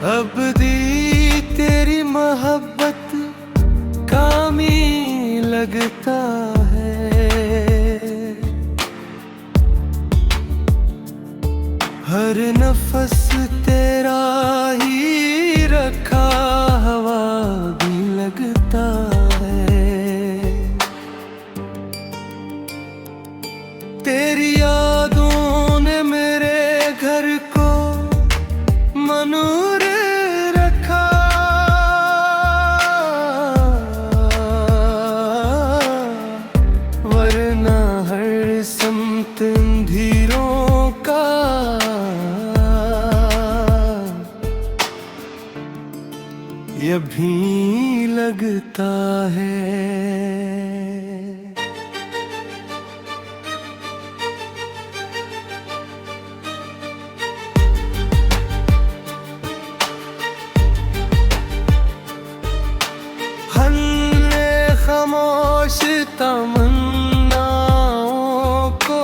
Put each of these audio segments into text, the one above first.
अब दी तेरी मोहब्बत कामी लगता है। हर नफस तेरा ही रखा हवा भी लगता है। तेरी यादों ने मेरे घर को मनूर रखा। वरना हर समत अंधेरों का ये भी लगता है। हमने खामोश तमन्नाओं को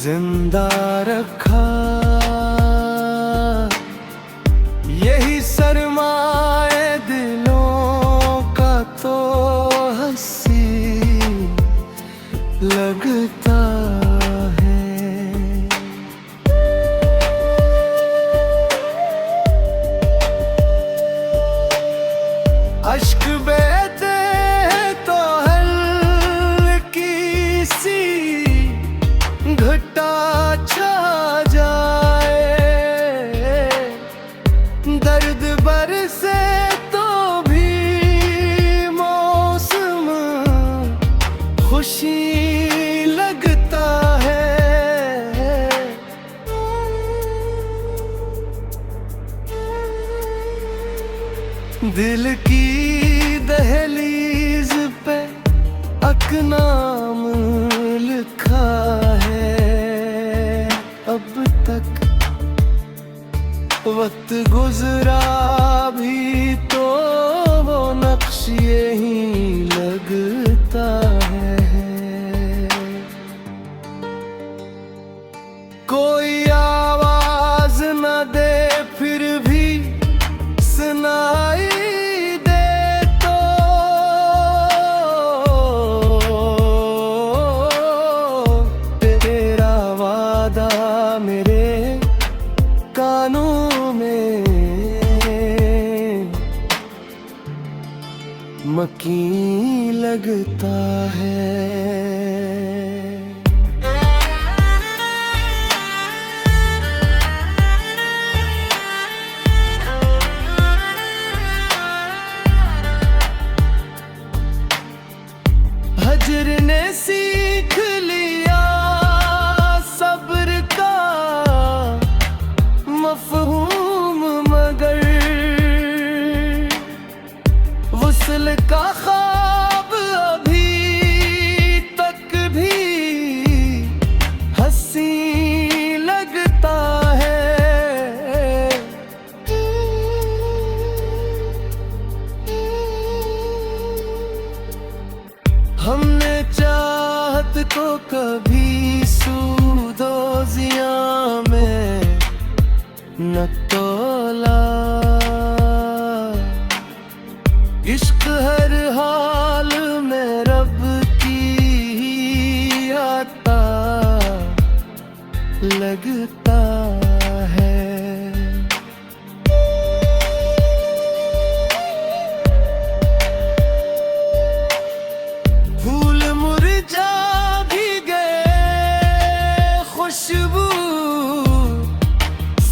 जिंदा रखा। यही सरमाए दिलों का तो हंसी लगता है। अश्क बहते हैं तो हल्की सी घटा छा जाए। दर्द बरसे तो भी मौसम खुशी लगता है। दिल की दहलीज पे अकनाम लिखा है। अब तक वक्त गुजरा भी तो वो नक्श यही लगता है। कोई आवाज न दे फिर भी सुनाई दे तो तेरा वादा मेरे कानों में मकीन लगता है। हजर ने सीख लिया सब्र का मफहूम, मगर वसल का ख्वाब अभी तक भी हंसी लगता है। हमने चाहत को कभी सूदोजिया में न तोला। इश्क हर हाल में रब की ही आता लगता है। फूल मुरझा भी गए, खुशबू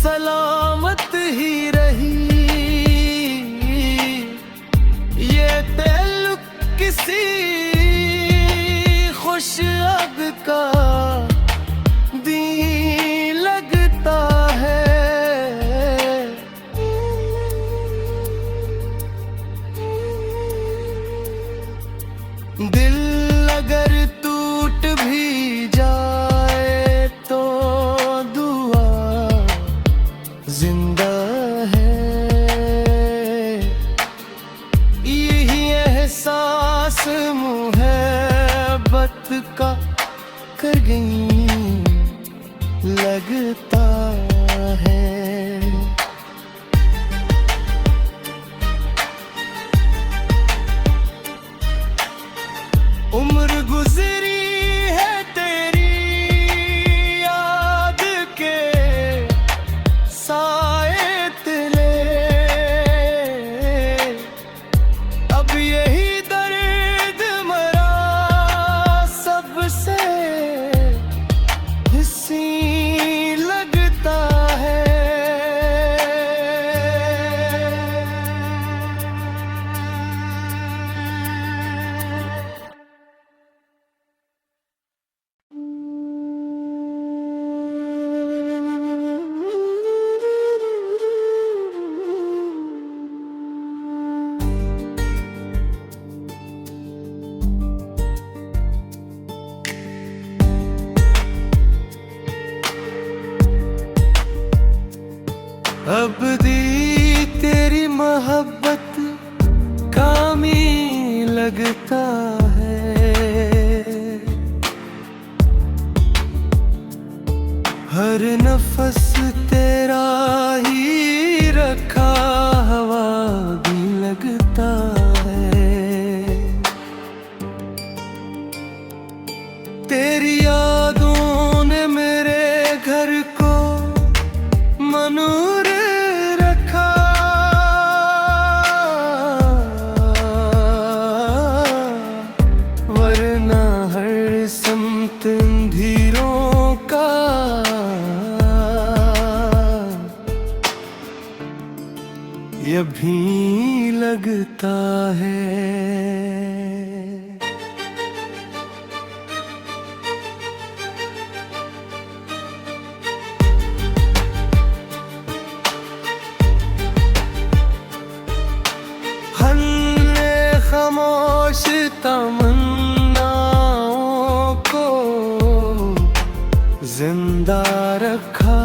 सलामत ही रही। ये ताल्लुक किसी खुश अब का दी लगता है। दिल अगर टूट भी जाए तो दुआ जिंदा है। यही एहसास मुहब्बत का कर गई लगता है। अब दी तेरी मोहब्बत कामी लगता है। हर नफस तेरा ही रखा हवा भी लगता है। तेरी यादों ने मेरे घर को मनूर रखा। वरना हर समत अंधेरों का ये भी लगता है। हमने खामोश तमन्नाओं को जिंदा रखा।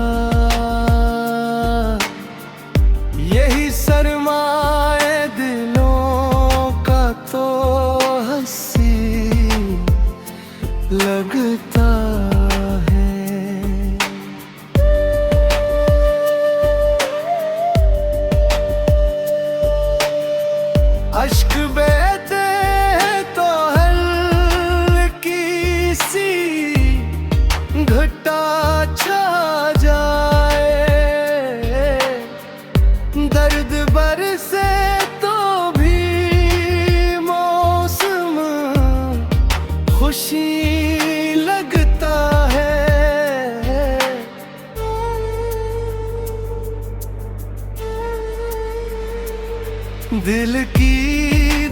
यही सरमाए दिलों का तो हंसी लगता है। अश्क बहते तो हल्की सी घटा छा जाए। दर्द बरसे तो भी मौसम खुशी लगता है। दिल की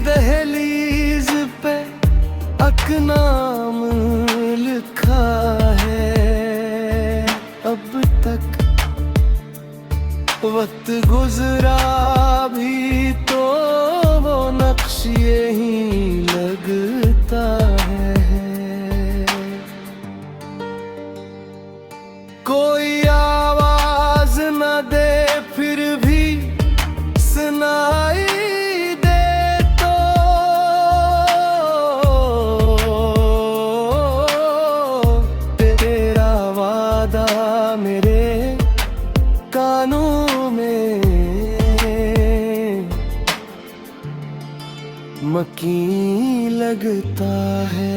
दहलीज पे अकनाम लिखा है। अब तक वक्त गुजरा भी तो वो नक्श यही लगता है। कोई आवाज न दे फिर भी सुनाई दे तो तेरा वादा मेरे कानों में मकीन लगता है।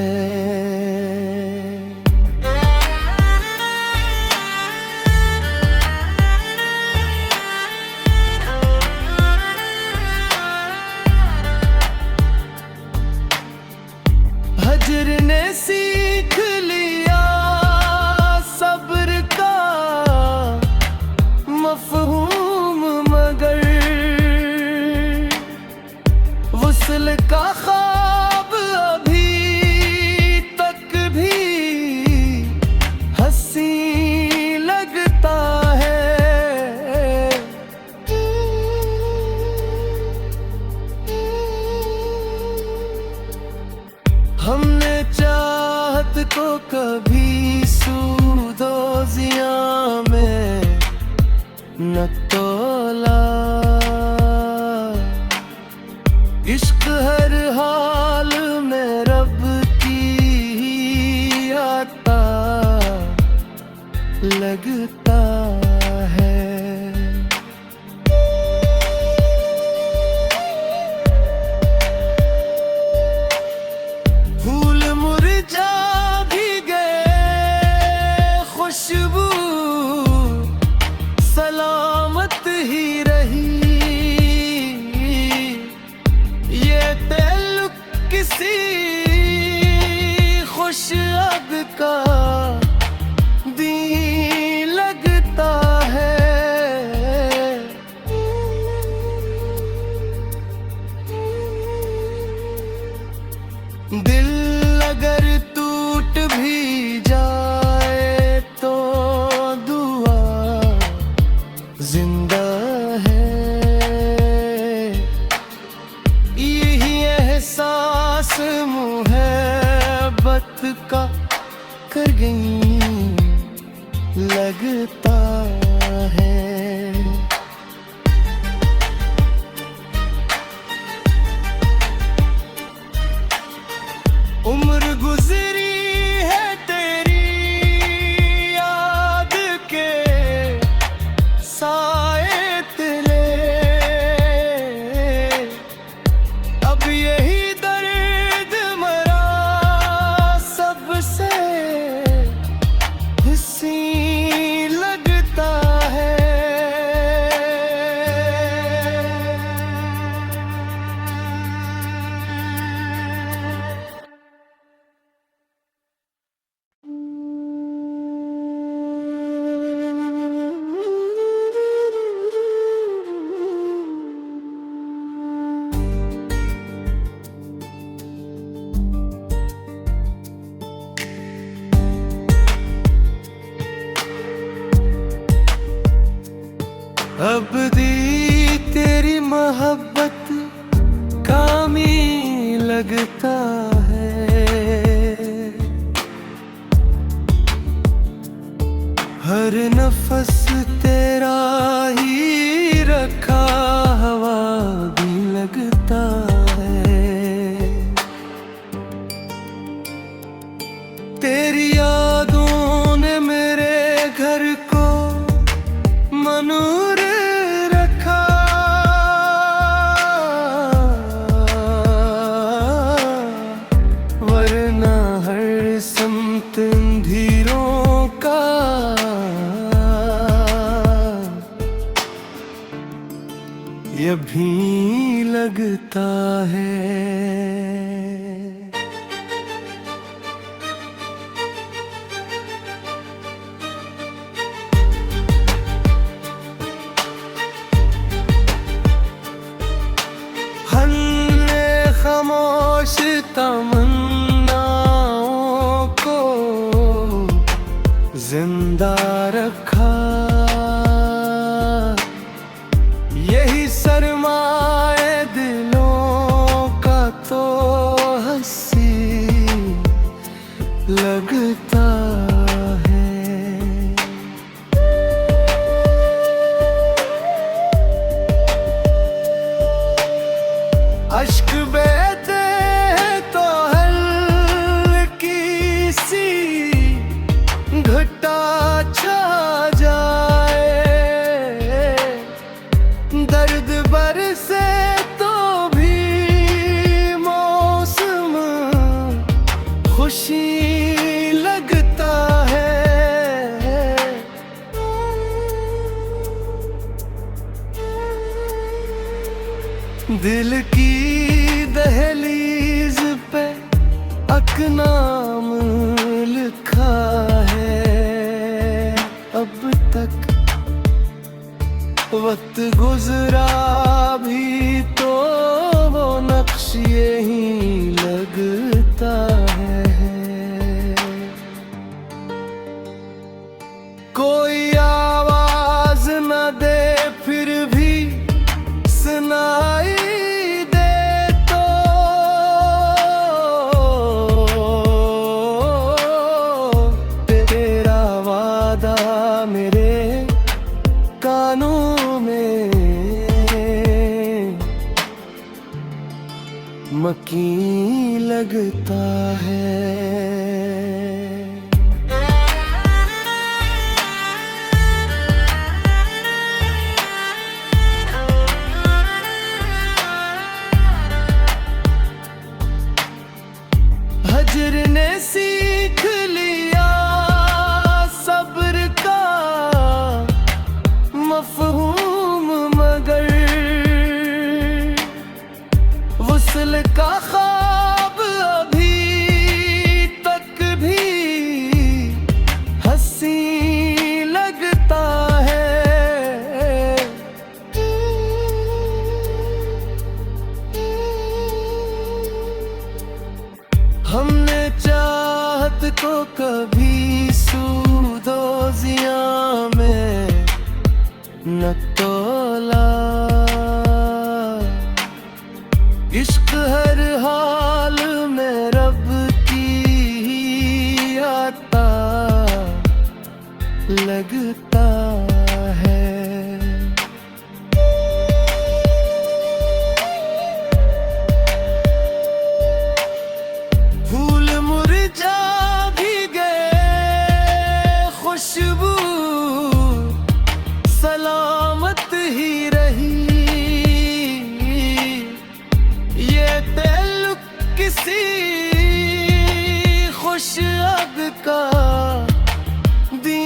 हजर ने सीख लिया सब्र का मफहूम, मगर वसल का ख्वाब अभी तक भी हंसी लगता है। हमने चाहत को कभी सूदोजिया में न तोला। इश्क हर हाल में रब की आता लगता है। फूल मुरझा भी गए, खुशबू सलामत ही रही। ये ताल्लुक किसी खुश अब का दी लगता है। दिल अगर टूट भी जाए तो दुआ जिंदा है। यही एहसास मुहब्बत का कर गई लगता है। अब दी तेरी मोहब्बत कामी लगता है। हर नफस तेरा ही रखा हवा भी लगता है। तेरी यादों ने मेरे घर को मनूर रखा। वरना हर समत अंधेरों का ये भी लगता है। हमने खामोश तमन्नाओं को जिंदा रखा। यही सरमाए दिलों का तो हंसी लगता है। अश्क बहते हैं तो हल्की सी घटा छा जाए। दर्द बरसे तो भी मौसम खुशी लगता है। दिल की दहलीज पे अकनाम लिखा है। अब तक वक्त गुजरा भी तो वो नक्श यही लगता है। कोई आवाज न दे फिर भी सुनाई दे तो तेरा वादा मेरे कानों में मकीन लगता है। हजर ने सीख लिया सब्र का मफहूम, मगर वसल का ख्वाब अभी तक भी हंसी लगता है। हमने चाहत को कभी सूदोजिया में न तोला। इश्क हर हाल में रब की ही आता लगता है। फूल मुरझा भी गए, खुशबू सलामत ही रही। ये ताल्लुक किसी खुश अब का दी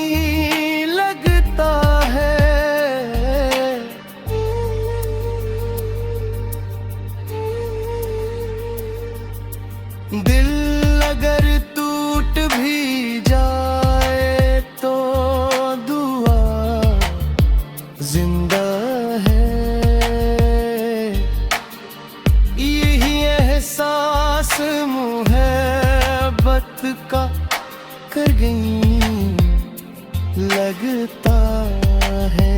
लगता है। दिल अगर टूट भी जाए तो दुआ जिंदा है। यही एहसास मुहब्बत का कर गई लगता है।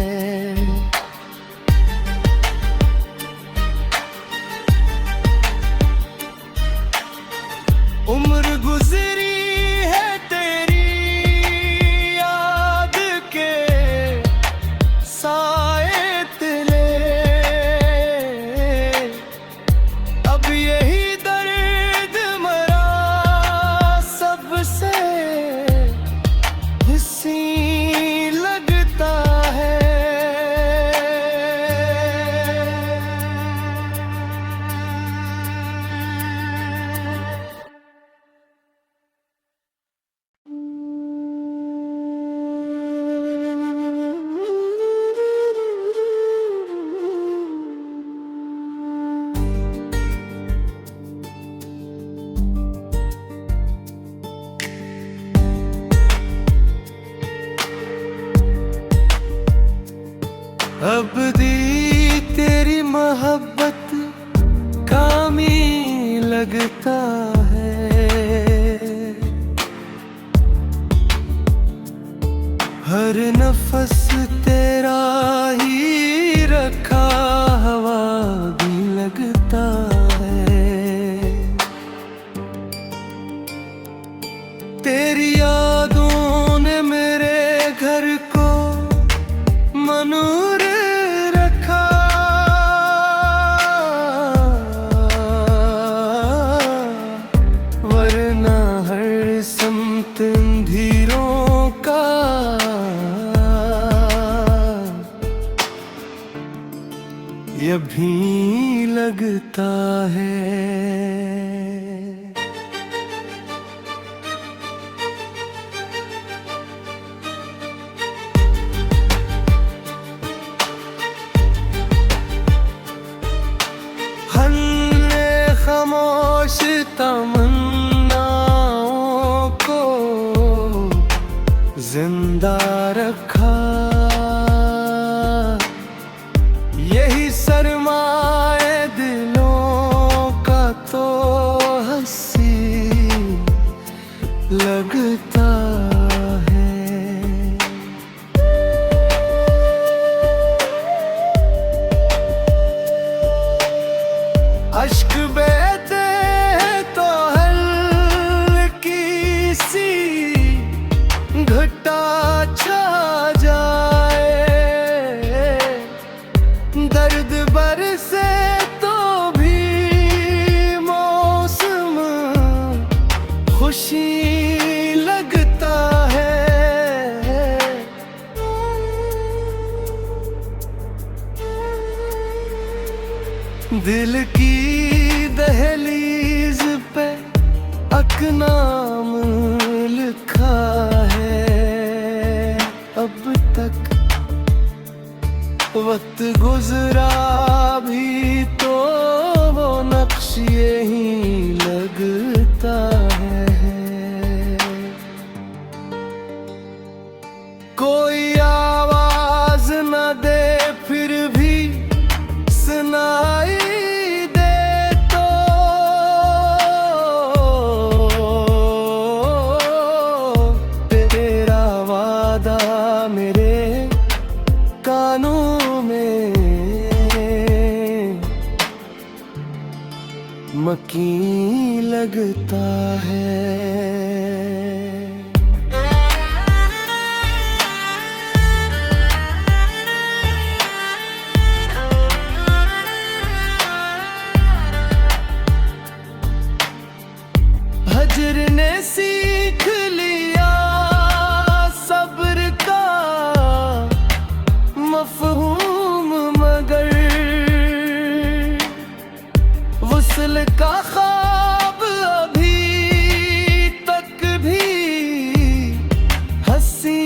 अब दी तेरी मोहब्बत कामी लगता है। हर नफस तेरा ही रखा हवा भी लगता है। तेरी यादों ने मेरे घर को मनूर रखा। वरना हर समत अंधेरों का ये भी लगता है। हमने खामोश तमन्नाओं को जिंदा रखा। यही सरमाए दिलों का तो हंसी लगता है। अश्क बहते हैं तो हल्की सी घटा छा जाए। दर्द बरसे तो भी मौसम खुशी लगता है। दिल की दहलीज पे अकनाम लिखा है। अब तक वक्त गुजरा भी तो वो नक्श यही लगता है। कोई आवाज न दे फिर भी सुनाई दे तो तेरा वादा मेरे कानों में मकीन लगता है। हजर ने सीख लिया सब्र का मफहूम, मगर वसल का ख्वाब अभी तक भी हंसी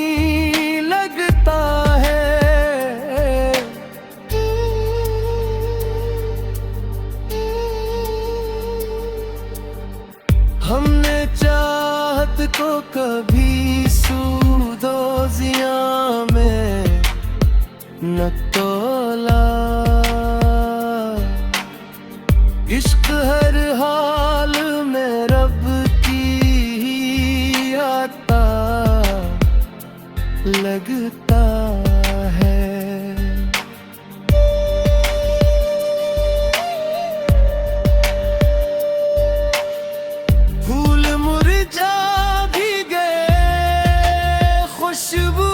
लगता है। हमने चाहत को कभी सूदोजिया में न तोला। इश्क हर हाल में रब की ही आता लगता है। खुशबू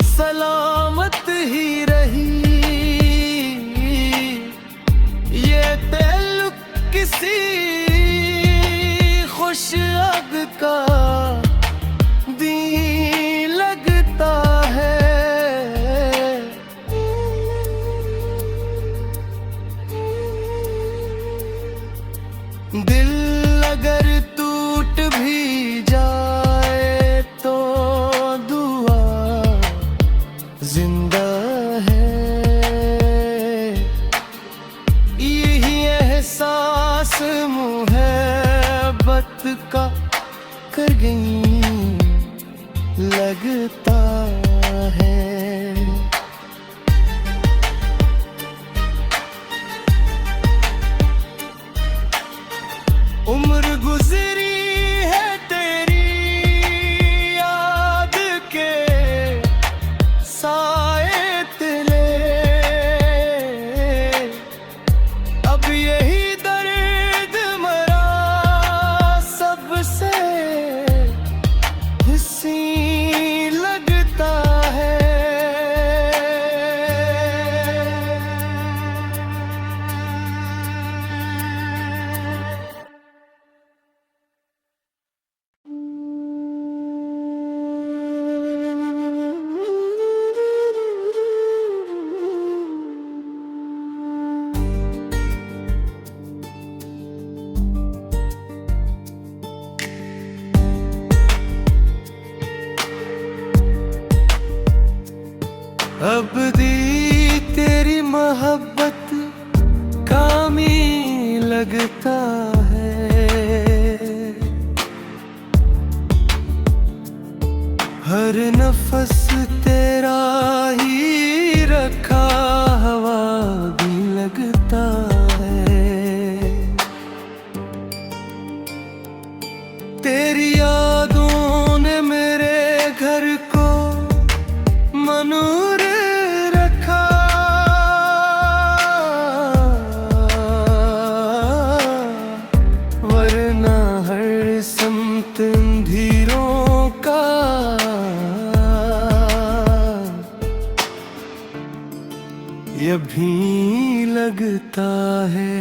सलामत ही रही। ये ताल्लुक किसी खुश अग का दी लगता है। दिल अगर टूट भी जाए तो दुआ जिंदा है। यही एहसास मुहब्बत का कर गई लगता है। अब दी तेरी मोहब्बत कामी लगता है। हर नफस तेरा ही रखा हवा भी लगता है। तेरी यादों ने मेरे घर को मनूर रखा। वरना हर समत अंधेरों का ये भी लगता है।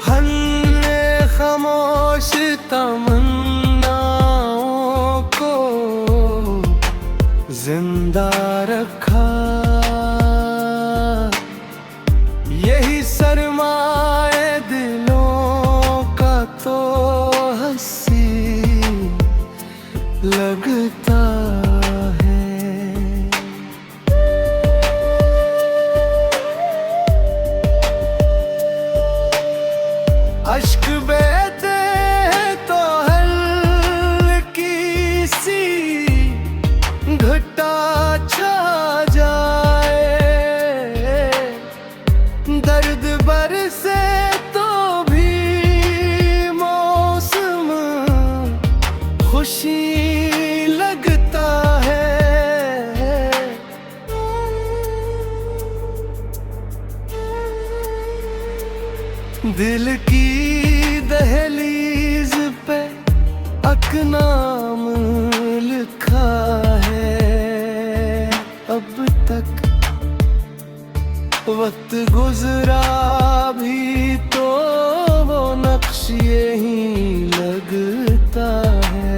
हमने खामोश तमन्नाओं को जिंदा रखा। यही सरमाए दिलों का तो हंसी लगता है। अश्क बहते तो हल्की सी घटा छा जाए। दर्द बरसे तो भी मौसम खुशी लगता है। दिल की दहलीज पे अकनाम लिखा है। अब तक वक्त गुजरा भी तो वो नक्श यही लगता है।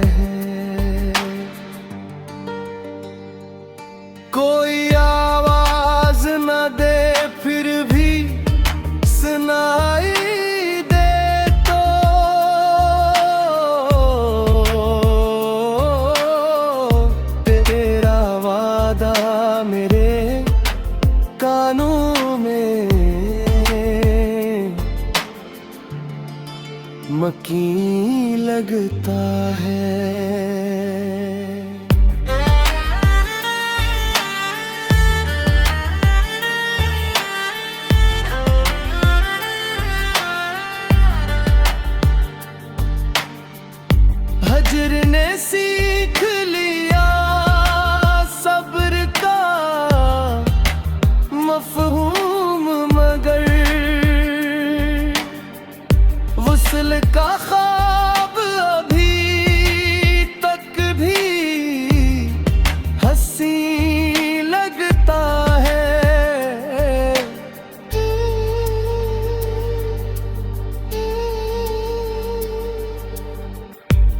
कोई आवाज न दे फिर भी सुनाई दे तो तेरा वादा मेरे कानों में मकीन लगता है। हजर ने सीख लिया सब्र का मफहूम, मगर वसल का ख्वाब अभी तक भी हंसी लगता है।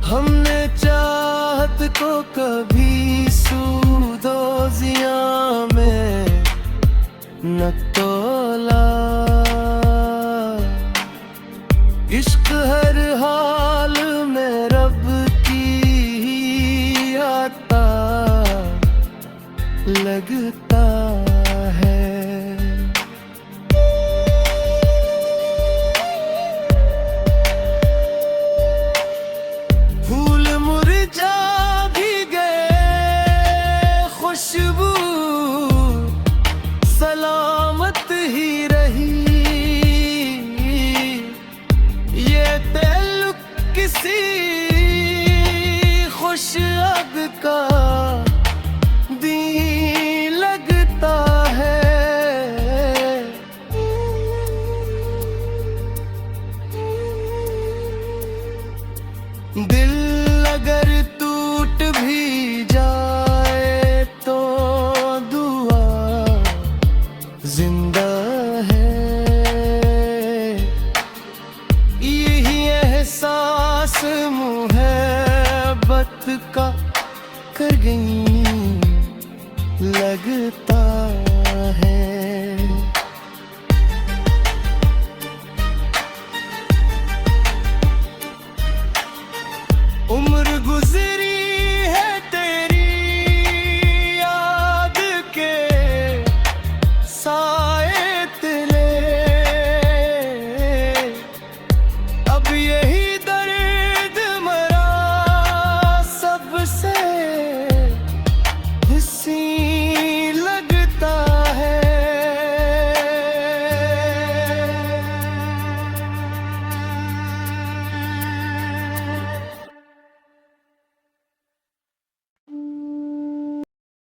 हमने चाहत को कभी सूदोजिया में न तोला। इश्क हर हाल में रब की ही आता लगता है। फूल मुरझा भी गए, खुशबू सलामत ही रही। ये ताल्लुक किसी खुश अब का दी लगता है। दिल अगर टूट भी जाए तो दुआ जिंदा है। यही एहसास मुहब्बत का कर गई लगता